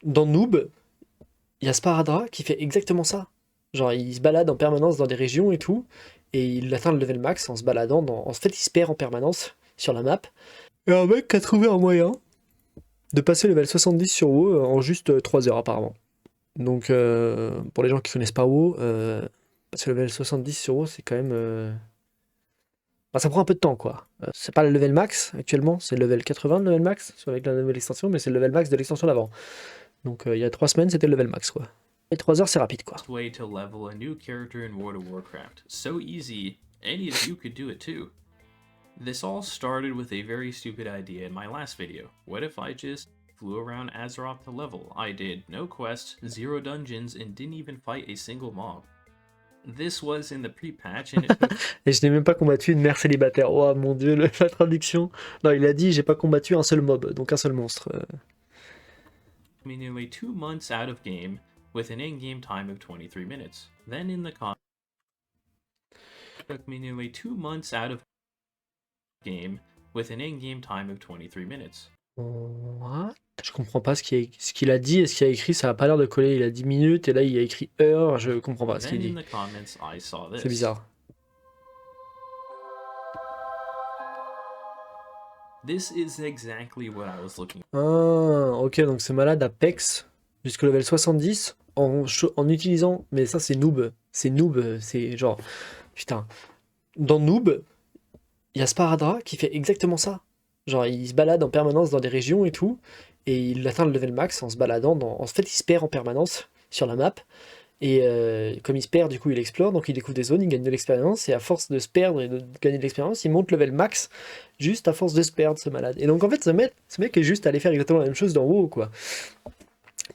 Dans Noob, il y a Sparadra qui fait exactement ça. Genre, il se balade en permanence dans des régions et tout, et il atteint le level max en se baladant En fait, il se perd en permanence sur la map. Et un mec qui a trouvé un moyen de passer level 70 sur WoW en juste 3 heures apparemment. Donc, pour les gens qui connaissent pas WoW, passer level 70 sur WoW, c'est quand même... enfin, ça prend un peu de temps, quoi. C'est pas le level max actuellement, c'est le level 80 le level max, avec la nouvelle extension, mais c'est le level max de l'extension d'avant. Donc, il y a 3 semaines, c'était le level max, quoi. Et 3 heures, c'est rapide, quoi. Way to level a new character in World of Warcraft. So easy, any of you could do it too. This all started with a very stupid idea in my last video. What if I just flew around Azeroth to level? I did no quests, 0 dungeons, and didn't even fight a single mob. This was in the pre-patch and it took Et je n'ai même pas combattu une mère célibataire. Oh mon dieu, la traduction. Non, il a dit j'ai pas combattu un seul mob, donc un seul monstre. me nearly 2 months out of game with an in-game time of 23 minutes. Then in the con took me nearly 2 months out of game with an in-game time of 23 minutes. What? Je comprends pas ce qu'il a dit et ce qu'il a écrit, ça a pas l'air de coller. Il a 10 minutes et là il a écrit heure, je comprends pas ce qu'il Then in dit. the comments I saw C'est this. bizarre. This is exactly what I was looking Ah, ok, donc ce malade a Pex jusqu'au level 70 en utilisant. Mais ça, c'est noob. C'est noob, c'est genre. Putain. Dans Noob, il y a Sparadra qui fait exactement ça. Genre, il se balade en permanence dans des régions et tout, et il atteint le level max en se baladant En fait, il se perd en permanence sur la map, et comme il se perd, du coup, il explore, donc il découvre des zones, il gagne de l'expérience, et à force de se perdre et de gagner de l'expérience, il monte level max, juste à force de se perdre, ce malade. Et donc, en fait, ce mec est juste allé faire exactement la même chose dans WoW, quoi.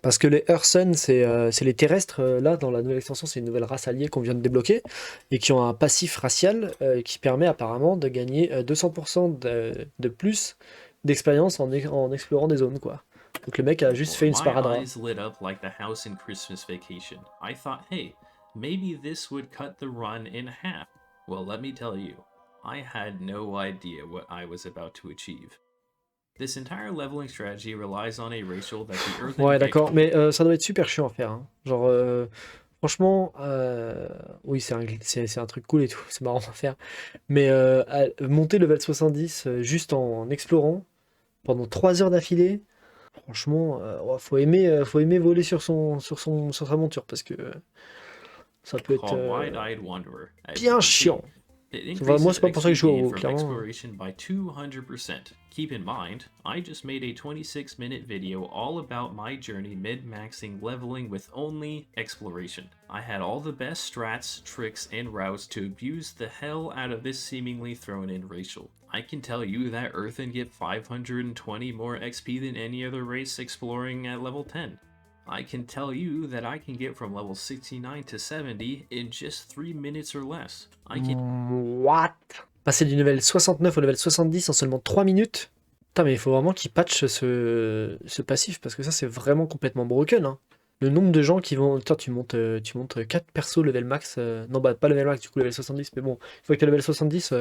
Parce que les Ursun, c'est les terrestres, là, dans la nouvelle extension, c'est une nouvelle race alliée qu'on vient de débloquer, et qui ont un passif racial qui permet apparemment de gagner 200% de plus d'expérience en explorant des zones, quoi. Donc le mec a juste for. fait une My sparadrap. eyes lit up like the house in Christmas Vacation. I thought, hey, maybe this would cut the run in half. Well, let me tell you, I had no idea what I was about to achieve. This entire leveling strategy relies on a racial that the Earthen Ouais, picked. d'accord, mais ça doit être super chiant à faire, hein. Genre, franchement, oui, c'est un truc cool et tout, c'est marrant à faire. Mais monter level 70 juste en explorant pendant 3 heures d'affilée, franchement, ouais, faut aimer voler sur sa monture parce que ça peut être Called Wide-Eyed Wanderer, as you bien can see. chiant. It Moi, increases c'est pas pour ça que XP je joue au gain WoW, from clairement. exploration by 200%. Keep in mind, I just made a 26-minute video all about my journey mid-maxing leveling with only exploration. I had all the best strats, tricks, and routes to abuse the hell out of this seemingly thrown-in racial. I can tell you that Earthen get 520 more XP than any other race exploring at level 10. I can tell you that I can get from level 69 to 70 in just 3 minutes or less. I can What? Passer du level 69 au level 70 en seulement 3 minutes? Putain, mais il faut vraiment qu'ils patchent ce passif parce que ça, c'est vraiment complètement broken, hein. Le nombre de gens qui vont. Toi, tu montes 4 persos level max. Non, bah, pas level max, du coup, level 70, mais bon, une fois que tu level 70,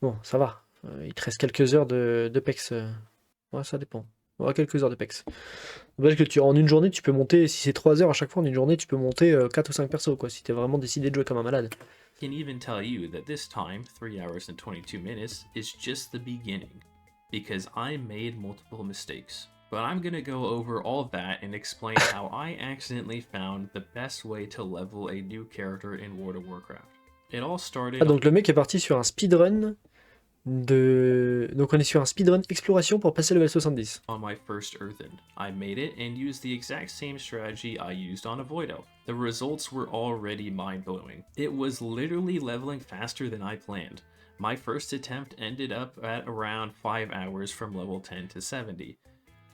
bon, ça va. Il te reste quelques heures de pex. Ouais, ça dépend. Ouais, quelques heures de pex. Parce que en une journée, tu peux monter, si c'est 3 heures à chaque fois, en une journée, tu peux monter 4 ou 5 persos, quoi, si t'es vraiment décidé de jouer comme un malade. can even tell you that this time, 3 hours and 22 minutes, is just the beginning. Because I made multiple mistakes. But I'm gonna go over all that and explain how I accidentally found the best way to level a new character in World of Warcraft. It all Ah, started donc le mec est parti sur un speedrun de. Donc on est sur un speedrun exploration pour passer level 70. on my first Earthen. I made it and used the exact same strategy I used on a Void Elf. The results were already mind-blowing. It was literally leveling faster than I planned. My first attempt ended up at around 5 hours from level 10 to 70.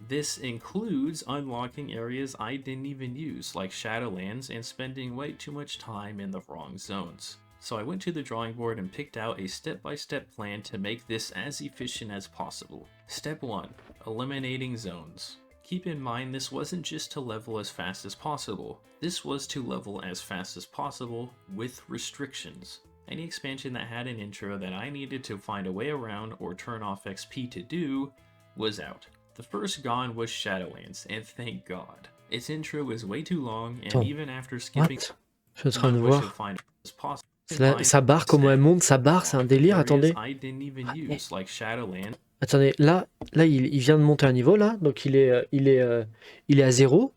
This includes unlocking areas I didn't even use, like Shadowlands, and spending way too much time in the wrong zones. So I went to the drawing board and picked out a step-by-step plan to make this as efficient as possible. Step 1. Eliminating zones. Keep in mind this wasn't just to level as fast as possible, this was to level as fast as possible with restrictions. Any expansion that had an intro that I needed to find a way around or turn off XP to do was out. The first gone was Shadowlands, and thank God. Its intro is way too long, and Attends, even after skipping what? Je suis en train de none which voir. you'll find as possible. Sa barre, comment elle monte, sa barre, c'est un délire, attendez. I didn't even use, like Shadowlands. Attendez, là il vient de monter un niveau, là, donc il est à 0.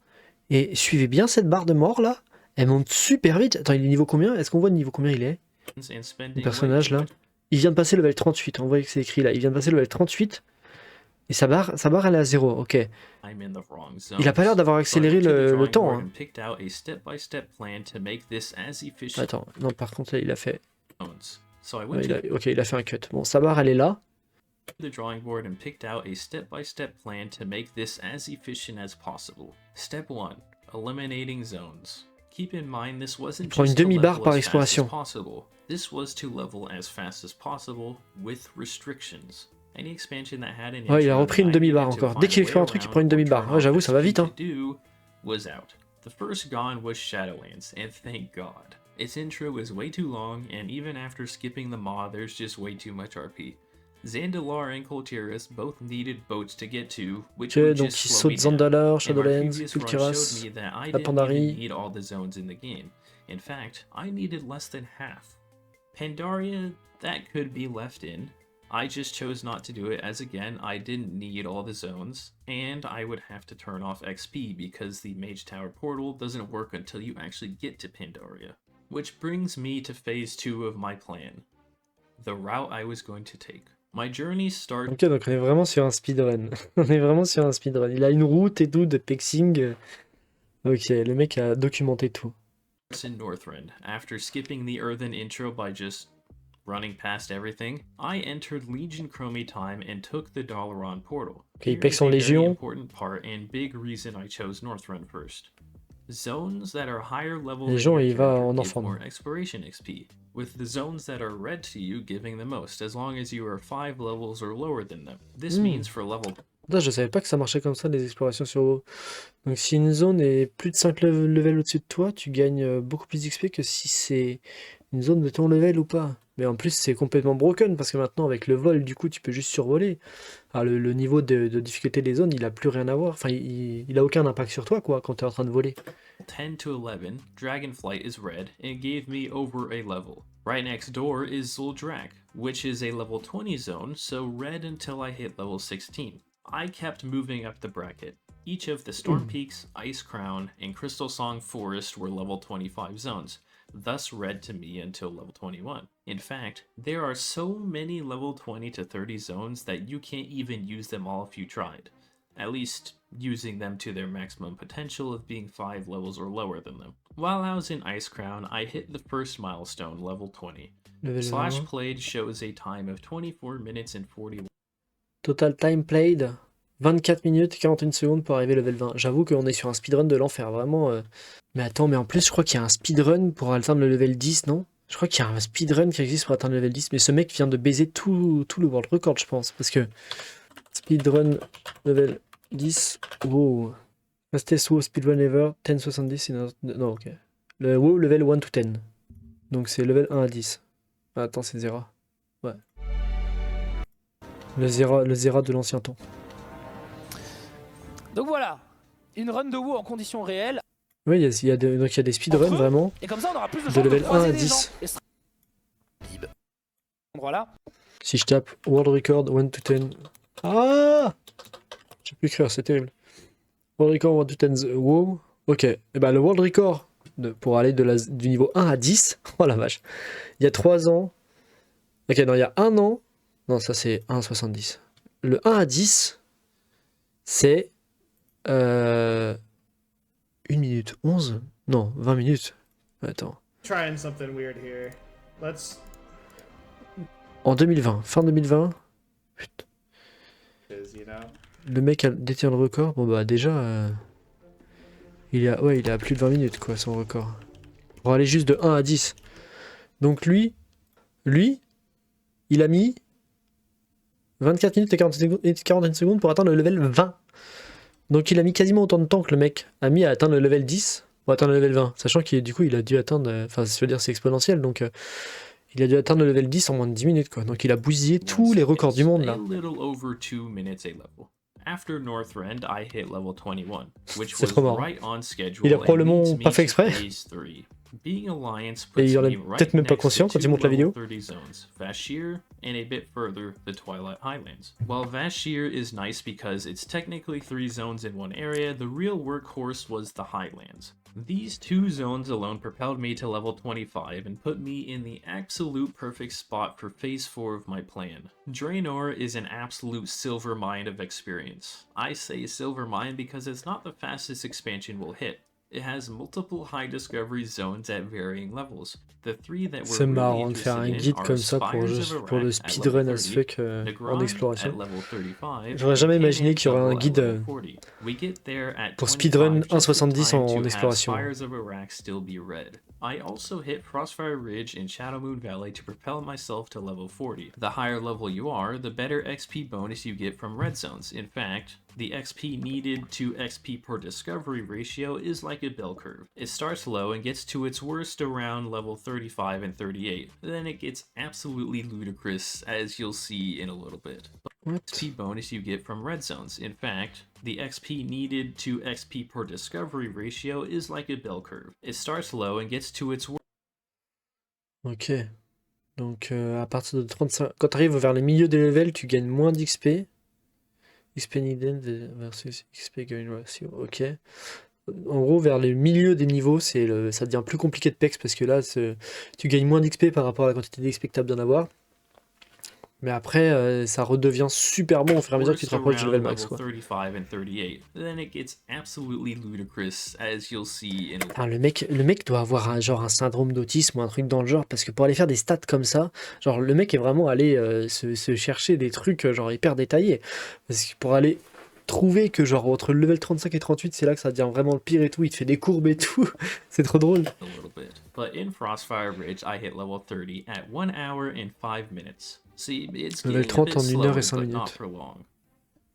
Et suivez bien cette barre de mort, là. Elle monte super vite. Attends, il est niveau combien? Est-ce qu'on voit le niveau combien il est? Le personnage, là. Il vient de passer level 38, on voit que c'est écrit là. Il vient de passer level 38. Et sa barre elle est à 0, ok. Il a pas l'air d'avoir accéléré le temps. Hein. Attends, non, par contre, là, il a fait... Ouais, ok, il a fait un cut. Bon, sa barre, elle est là. The drawing board and picked out a step-by-step plan to make this as efficient as possible. Step 1. Eliminating zones. Keep in mind this wasn't prend une just to demi-barre level par as exploration. fast as possible. This was to level as fast as possible with restrictions. Any expansion that had an Ouais, il a intro repris une that I demi-barre needed to encore. find Dès qu'il a way explore un truc, il around prend une or demi-barre. turn Ouais, j'avoue, off ça va XP vite, hein. to do was out. The first gone was Shadowlands, and thank God. Its intro is way too long, and even after skipping the mod, there's just way too much RP. Zandalar and Coltyrus both needed boats to get to, which Ok, would donc just il slow me saute down. Zandalar, And my Shadowlands, previous run Kultiras, showed me that I la didn't Pandarie. even need all the zones in the game. In fact, I needed less than half. Pandaria, that could be left in. I just chose not to do it as again, I didn't need all the zones, and I would have to turn off XP because the Mage Tower portal doesn't work until you actually get to Pandaria. Which brings me to phase 2 of my plan. The route I was going to take. My journey starts... Ok, donc on est vraiment sur un speedrun. On est vraiment sur un speedrun. Il a une route et tout de pexing. Ok, le mec a documenté tout. in Northrend. After skipping the Earthen intro by just running past everything, I entered Legion Chromie time and took the Dalaran portal. Ok, il Here pexe is en a very Légion. important part and big reason I chose Northrend first. Zones that are higher level than Légion, your il va character en give enfant. more exploration XP, with the zones that are red to you giving the most, as long as you are 5 levels or lower than them. This means for level... Putain, je savais pas que ça marchait comme ça, les explorations sur WoW. Donc si une zone est plus de 5 levels au-dessus de toi, tu gagnes beaucoup plus d'XP que si c'est une zone de ton level ou pas. Mais en plus, c'est complètement broken, parce que maintenant, avec le vol, du coup, tu peux juste survoler. Alors, le niveau de difficulté des zones, il a plus rien à voir. Enfin, il a aucun impact sur toi, quoi, quand tu es en train de voler. 10 to 11, Dragonflight is red and gave me over a level. Right next door is Zuldrak, which is a level 20 zone, so red until I hit level 16. I kept moving up the bracket. Each of the Storm Peaks, Ice Crown, and Crystal Song Forest were level 25 zones, thus red to me until level 21. In fact, there are so many level 20 to 30 zones that you can't even use them all if you tried. At least, using them to their maximum potential of being 5 levels or lower than them. While I was in Ice Crown, I hit the first milestone, level 20. Level Slash 20. played shows a time of 24 minutes and 40. Total time played, 24 minutes 41 secondes pour arriver level 20. J'avoue qu'on est sur un speedrun de l'enfer, vraiment. Mais attends, mais en plus, je crois qu'il y a un speedrun pour atteindre le level 10, non? Je crois qu'il y a un speedrun qui existe pour atteindre le level 10, mais ce mec vient de baiser tout le world record, je pense. Parce que speedrun level 10, wow. Fastest WoW speedrun ever, 1070, non, ok. Le WoW level 1 to 10. Donc c'est level 1 à 10. Ah, attends, c'est Zera. Ouais. Le Zera de l'ancien temps. Donc voilà, une run de WoW en conditions réelles. Oui, il y a des speedruns vraiment. Et comme ça, on aura plus de De chances de level 1 croiser à des 10. gens. Et ce sera libre. Voilà. Si je tape World Record 1 to 10. Ah! J'ai pu écrire, c'est terrible. World Record 1 to 10. WoW. Ok. Et bah, le World Record pour aller du niveau 1 à 10. Oh la vache. Il y a 3 ans. Ok, non, il y a 1 an. Non, ça c'est 1,70. Le 1 à 10, c'est 1 minute 11? Non, 20 minutes. Attends. Trying something weird here. Let's. En 2020, fin 2020. Putain. You know? Le mec détient le record. Bon bah déjà, il est à plus de 20 minutes quoi son record. Pour aller juste de 1 à 10. Donc lui, il a mis 24 minutes et 41 secondes pour atteindre le level 20. Donc il a mis quasiment autant de temps que le mec a mis à atteindre le level 10 pour atteindre le level 20. Sachant qu'il du coup il a dû atteindre, enfin je veux dire c'est exponentiel, donc il a dû atteindre le level 10 en moins de 10 minutes quoi. Donc il a bousillé tous les records du monde là. A little over 2 minutes a level. After Northrend, I hit level 21, which C'est was trop marrant. right on schedule Il a and probablement leads me pas fait to exprès. phase 3. Being Alliance Et puts il en me est right peut-être même pas next to conscient quand il two monte la level vidéo. 30 zones, Vashir, and a bit further, the Twilight Highlands. While Vashir is nice because it's technically 3 zones in one area, the real workhorse was the Highlands. These 2 zones alone propelled me to level 25 and put me in the absolute perfect spot for phase 4 of my plan. Draenor is an absolute silver mine of experience. I say silver mine because it's not the fastest expansion we'll hit. It has multiple high discovery zones at varying levels. The 3 that C'est we're really marrant de faire interested un in guide are comme ça pour Spires of le Arak at speedrun level as 30, fuck en Negron exploration. at level 35, J'aurais and jamais imaginé Kanan qu'il y aurait un Double at guide level 40. We get there at pour speedrun 25 just in 1.70 time en to have exploration. Spires of Arak still be red. I also hit Crossfire Ridge and Shadowmoon Valley to propel myself to level 40. The higher level you are, the better XP bonus you get from red zones. In fact, the XP needed to XP per discovery ratio is like a bell curve. It starts low and gets to its worst around level 35 and 38. Then it gets absolutely ludicrous, as you'll see in a little bit. What? XP bonus you get from red zones. In fact, the XP needed to XP per discovery ratio is like a bell curve. It starts low and gets to its worst. Ok. Donc à partir de 35... Quand tu arrives vers les milieux des levels, tu gagnes moins d'XP. XP needed versus XP gain ratio. Ok. En gros, vers les milieux des niveaux, ça devient plus compliqué de pex parce que là, tu gagnes moins d'XP par rapport à la quantité d'XP que tu as besoin d'avoir. Mais après, ça redevient super bon au fur et à mesure que tu te rapproches du level max, quoi. 35 and 38. Then it gets absolutely ludicrous, as you'll see in a Ah, le mec doit avoir un syndrome d'autisme ou un truc dans le genre, parce que pour aller faire des stats comme ça, genre le mec est vraiment allé se chercher des trucs genre hyper détaillés. Parce que pour aller trouver que genre entre le level 35 et 38, c'est là que ça devient vraiment le pire et tout, il te fait des courbes et tout, c'est trop drôle. little bit. But in Frostfire Ridge, I hit level 30 at 1 hour and 5 minutes. See, it's Level getting a 30 bit en 1 heure slower, et 5 but not minutes. for long.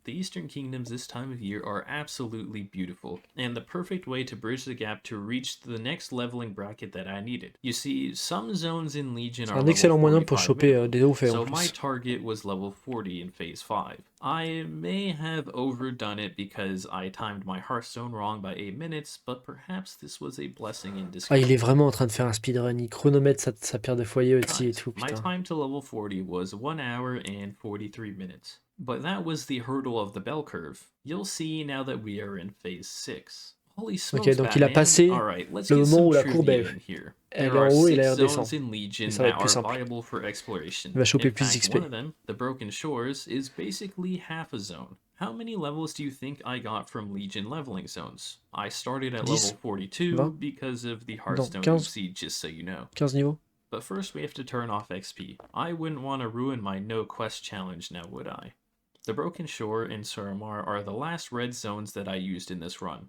The Eastern Kingdoms this time of year are absolutely beautiful, and the perfect way to bridge the gap to reach the next leveling bracket that I needed. You see, some zones in Legion C'est are un level excellent moyen pour 45 choper minimum, des hauts faits en so my plus. target was level 40 in Phase 5. I may have overdone it because I timed my Hearthstone wrong by 8 minutes, but perhaps this was a blessing in disguise. Ah, il est vraiment en train de faire un speedrun, il chronomètre sa paire de foyers aussi et tout, My putain. time to level 40 was 1 hour and 43 minutes. But that was the hurdle of the bell curve. You'll see now that we are in phase 6. Holy smokes, Ok, donc il a Batman. passé Alright, let's le get moment some où la courbe trivia in here. elle There est en are haut et 6 là elle zones redescend. in Legion Et ça va that être plus are simple. viable for exploration. Il va choper In plus fact, d'XP. one of them, the Broken Shores, is basically half a zone. How many levels do you think I got from Legion leveling zones? I started at 10, level 42 20, because of the Hearthstone 15. UC, just so you know. 15 niveaux. But first we have to turn off XP. I wouldn't want to ruin my no quest challenge now, would I? The Broken Shore and Suramar are the last red zones that I used in this run.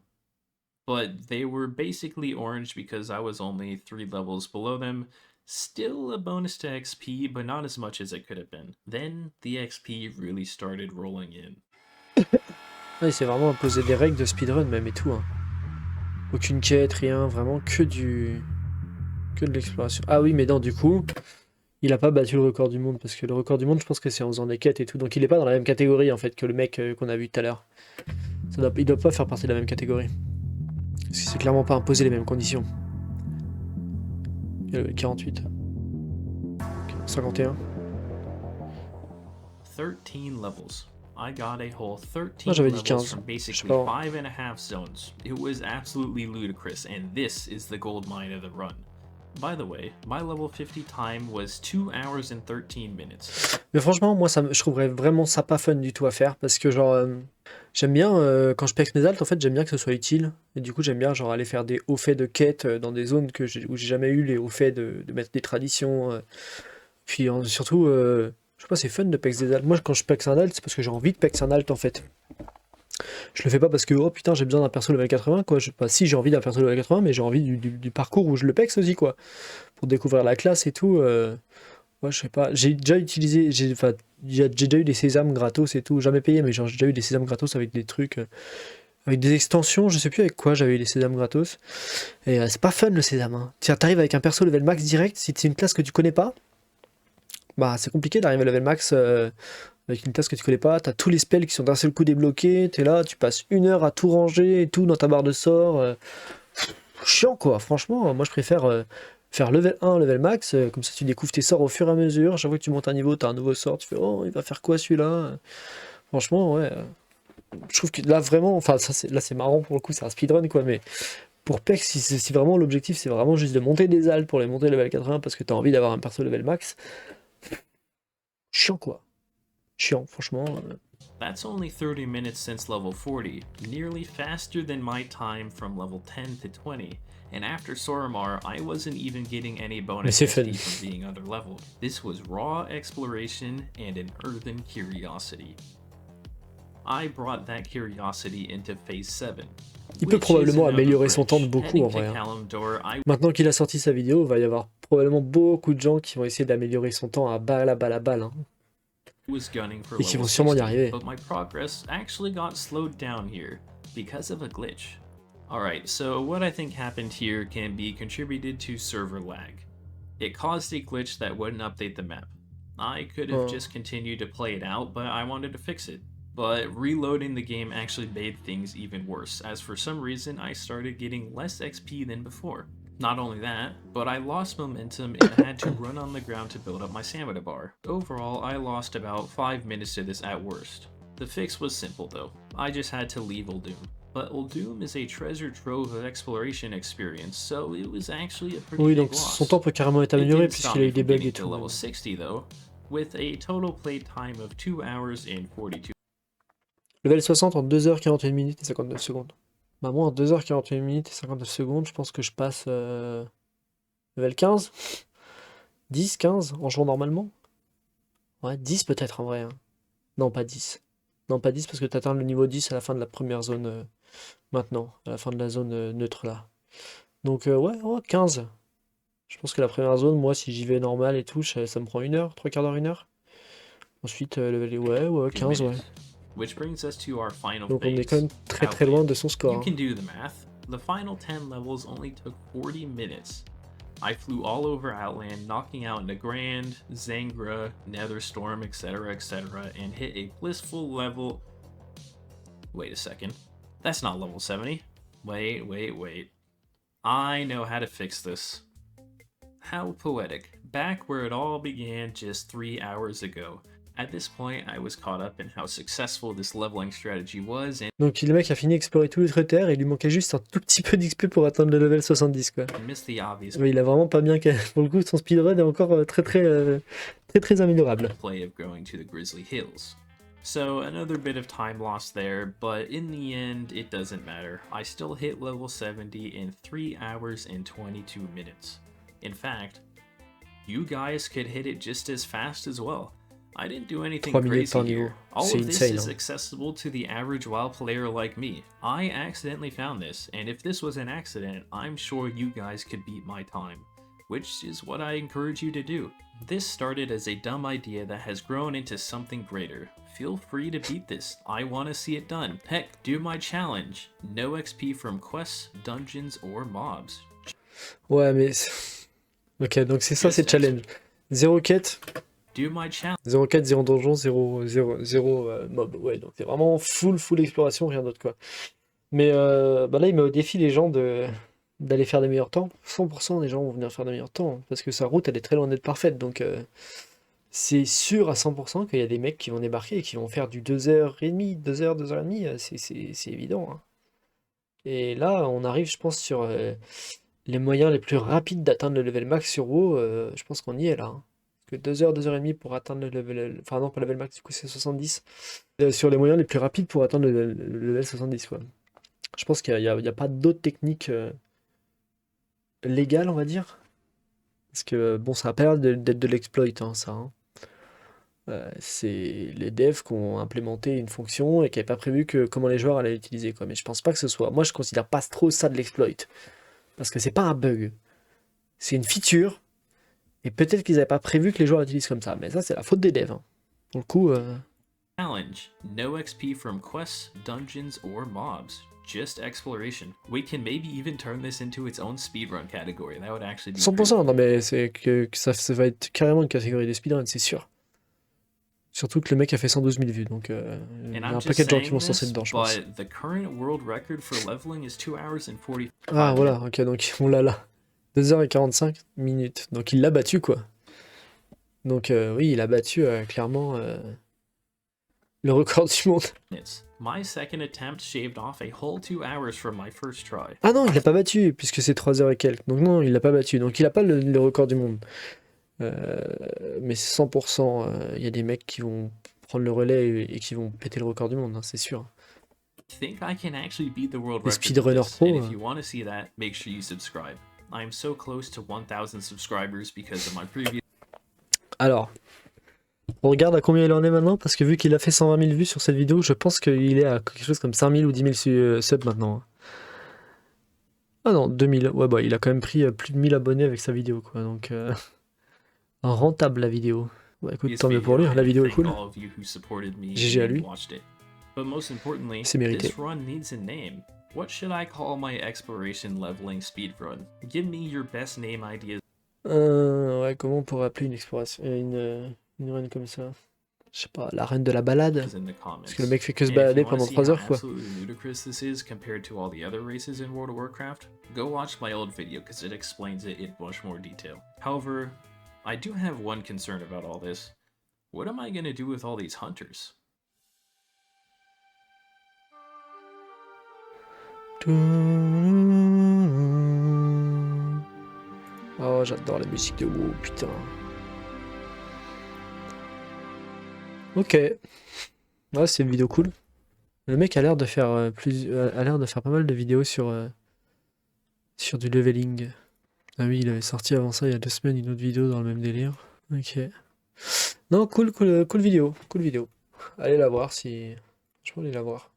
But they were basically orange because I was only 3 levels below them. Still a bonus to XP, but not as much as it could have been. Then the XP really started rolling in. Ah, il s'est vraiment imposé des règles de speedrun même et tout. Hein. Aucune quête, rien, vraiment que de l'exploration. Ah oui, mais non, du coup, il a pas battu le record du monde parce que le record du monde, je pense que c'est en faisant des quêtes et tout. Donc il est pas dans la même catégorie en fait que le mec qu'on a vu tout à l'heure. Il doit pas faire partie de la même catégorie. Parce que c'est clairement pas imposé les mêmes conditions. Il y a le 48. 51. 13 levels. I got a whole 13 Moi j'avais dit levels 15. from Je sais basically pas. 5.5 zones. It was absolutely ludicrous, and this is the gold mine of the run. By the way, my level 50 time was 2 hours and 13 minutes. Mais franchement, moi, je trouverais vraiment ça pas fun du tout à faire parce que, genre, j'aime bien, quand je pex mes altes, en fait, j'aime bien que ce soit utile. Et du coup, j'aime bien, genre, aller faire des hauts faits de quête dans des zones où j'ai jamais eu les hauts faits de mettre des traditions. Puis surtout, je sais pas, c'est fun de pex des altes. Moi, quand je pex un alt, c'est parce que j'ai envie de pex un alt en fait. Je le fais pas parce que, oh putain, j'ai besoin d'un perso level 80, quoi. Si, j'ai envie d'un perso level 80, mais j'ai envie du parcours où je le pex aussi, quoi. Pour découvrir la classe et tout. Ouais, je sais pas. J'ai déjà utilisé. J'ai déjà eu des sésames gratos et tout. Jamais payé, mais genre, j'ai déjà eu des sésames gratos avec des trucs. Avec des extensions, je sais plus avec quoi j'avais eu les sésames gratos. Et c'est pas fun le sésame. Hein. T'arrives avec un perso level max direct, si c'est une classe que tu connais pas, bah c'est compliqué d'arriver à level max avec une tasse que tu connais pas, t'as tous les spells qui sont d'un seul coup débloqués, t'es là, tu passes 1 heure à tout ranger et tout dans ta barre de sort. Chiant quoi, franchement, moi je préfère faire level 1, level max, comme ça tu découvres tes sorts au fur et à mesure, chaque fois que tu montes un niveau, t'as un nouveau sort, tu fais oh il va faire quoi celui-là? Franchement ouais, je trouve que là vraiment, enfin ça là c'est marrant pour le coup, c'est un speedrun quoi, mais pour PEX, si vraiment l'objectif c'est vraiment juste de monter des altes pour les monter level 80 parce que t'as envie d'avoir un perso level max, chiant quoi, chiant franchement. That's only 30 minutes since level 40, nearly faster than my time from level 10 to 20. And after Soramar, I wasn't even getting any bonus c'est XP fun. from being underleveled. This was raw exploration and an earthen curiosity. I brought that curiosity into phase 7. Il peut probablement améliorer son temps de beaucoup en vrai. Maintenant qu'il a sorti sa vidéo, il va y avoir probablement beaucoup de gens qui vont essayer d'améliorer son temps à balle à balle à balle. Et qui vont sûrement y arriver. But my progress actually got slowed down here because of a glitch. Alright, so what I think happened here can be contributed to server lag. It caused a glitch that wouldn't update the map. I could have just continued to play it out, but I wanted to fix it. But reloading the game actually made things even worse, as for some reason I started getting less XP than before. Not only that, but I lost momentum and had to run on the ground to build up my stamina bar. Overall, I lost about 5 minutes to this at worst. The fix was simple though, I just had to leave Uldum. But Uldum is a treasure trove of exploration experience, so it was actually a pretty Oui, big donc loss. son temps peut carrément être It amélioré didn't stop puisqu'il a me eu des from bugs getting et to tout. level 60 though, with a total play time of 2 hours and 42. Level 60 en 2h41 minutes et 59 secondes. Bah moi en 2h41 minutes et 59 secondes, je pense que je passe level 15, 10, 15 en jouant normalement. Ouais, 10 peut-être en vrai. Hein. Non, pas 10. Non, pas 10 parce que tu atteins le niveau 10 à la fin de la première zone maintenant, à la fin de la zone neutre là. Donc ouais, 15. Je pense que la première zone, moi si j'y vais normal et tout, ça me prend 1 heure, 3/4 d'heure, 1 heure. Ensuite, ouais, 15 ouais. Which brings us to our final Donc on est phase. quand même très très loin de son score. You Hein. can do the math. The final 10 levels only took 40 minutes. I flew all over Outland, knocking out Nagrand, Zangra, Netherstorm, etc., and hit a blissful level... Wait a second. That's not level 70. Wait. I know how to fix this. How poetic. Back where it all began just 3 hours ago. At this point, I was caught up in how successful this leveling strategy was, and Donc le mec a fini d'explorer tout l'Outre-Terre et il lui manquait juste un tout petit peu d'XP pour atteindre le level 70 quoi. missed the obvious Mais il a vraiment pas bien pour le coup son speedrun est encore très améliorable. play of going to the Grizzly Hills. So another bit of time lost there, but in the end, it doesn't matter. I still hit level 70 in 3 hours and 22 minutes. In fact, you guys could hit it just as fast as well. I didn't do anything 3 minutes crazy par niveau. here. All C'est of this insane. is Hein. accessible to the average WoW player like me. I accidentally found this, and if this was an accident, I'm sure you guys could beat my time, which is what I encourage you to do. This started as a dumb idea that has grown into something greater. Feel free to beat this. I want to see it done. Heck, do my challenge. No XP from quests, dungeons, or mobs. Ouais mais... Ok donc c'est ça c'est challenge. 0 quête, Do my challenge. 0 quête, 0 donjon, 0 mob. Ouais donc c'est vraiment full exploration, rien d'autre quoi. Mais bah là il met au défi les gens d'aller faire des meilleurs temps. 100% des gens vont venir faire des meilleurs temps. Hein, parce que sa route elle est très loin d'être parfaite. Donc c'est sûr à 100% qu'il y a des mecs qui vont débarquer et qui vont faire du 2h30, 2h, 2h30. C'est évident. Hein. Et là on arrive je pense sur les moyens les plus rapides d'atteindre le level max sur WoW. Je pense qu'on y est là. Hein. Parce que 2h, 2h30 pour atteindre le level... Enfin non pas le level max du coup c'est 70. Sur les moyens les plus rapides pour atteindre le level 70 quoi. Je pense qu'il n'y a pas d'autres techniques légales, on va dire. Parce que, bon, ça a pas l'air d'être de l'exploit, hein, ça. Hein. C'est les devs qui ont implémenté une fonction et qui n'avaient pas prévu comment les joueurs allaient l'utiliser, quoi. Mais je pense pas que ce soit... Moi, je considère pas trop ça de l'exploit. Parce que c'est pas un bug. C'est une feature. Et peut-être qu'ils n'avaient pas prévu que les joueurs l'utilisent comme ça. Mais ça, c'est la faute des devs. Hein. Pour le coup... Challenge. No XP from quests, dungeons, or mobs. Just exploration. We can maybe even turn this into its own speedrun category. That would actually be 100%, non mais c'est que ça va être carrément une catégorie de speedrun, c'est sûr. Surtout que le mec a fait 112 000 vues, donc il y And a I'm un just paquet de gens qui saying vont se lancer this, dedans, je pense. but the current world record for leveling is 2 hours and 45 Ah minutes. voilà, ok, donc on l'a là. 2h45 minutes. Donc il l'a battu, quoi. Donc oui, il a battu clairement le record du monde. My second attempt shaved off a whole 2 hours from my first try. Ah non, il l'a pas battu, puisque c'est 3h et quelques. Donc non, il l'a pas battu. Donc il a pas le record du monde. Mais 100%, il y a des mecs qui vont prendre le relais et qui vont péter le record du monde, hein, c'est sûr. I think I can actually beat the world Les record with speedrunners this, pro, and if you want to see that, make sure you subscribe. I am so close to 1000 subscribers because of my previous Alors, on regarde à combien il en est maintenant, parce que vu qu'il a fait 120 000 vues sur cette vidéo, je pense qu'il est à quelque chose comme 5 000 ou 10 000 subs maintenant. Ah non, 2000. Ouais, bah il a quand même pris plus de 1000 abonnés avec sa vidéo, quoi. Donc, rentable la vidéo. Bah écoute, tant mieux pour lui, hein, la vidéo est cool. GG à lui. But most importantly, C'est mérité. this run needs a name. What should I call my exploration leveling speedrun? Give me your best name ideas Ouais, comment on pourrait appeler une exploration, une run comme ça? Je sais pas, la reine de la balade? in the comments. Parce que le mec fait que se And if you balader wanna pendant see 3 how heures, quoi. absolutely ludicrous this is compared to all the other races in World of Warcraft, go watch my old video because it explains it in much more detail. However, I do have one concern about all this. What am I gonna do with all these hunters? Oh, j'adore la musique de WoW, putain. Ok. Ouais, c'est une vidéo cool. Le mec a l'air de faire a l'air de faire pas mal de vidéos sur du leveling. Ah oui, il avait sorti avant ça il y a 2 semaines une autre vidéo dans le même délire. Ok. Non, cool vidéo, cool vidéo. Allez la voir si. Franchement, allez la voir.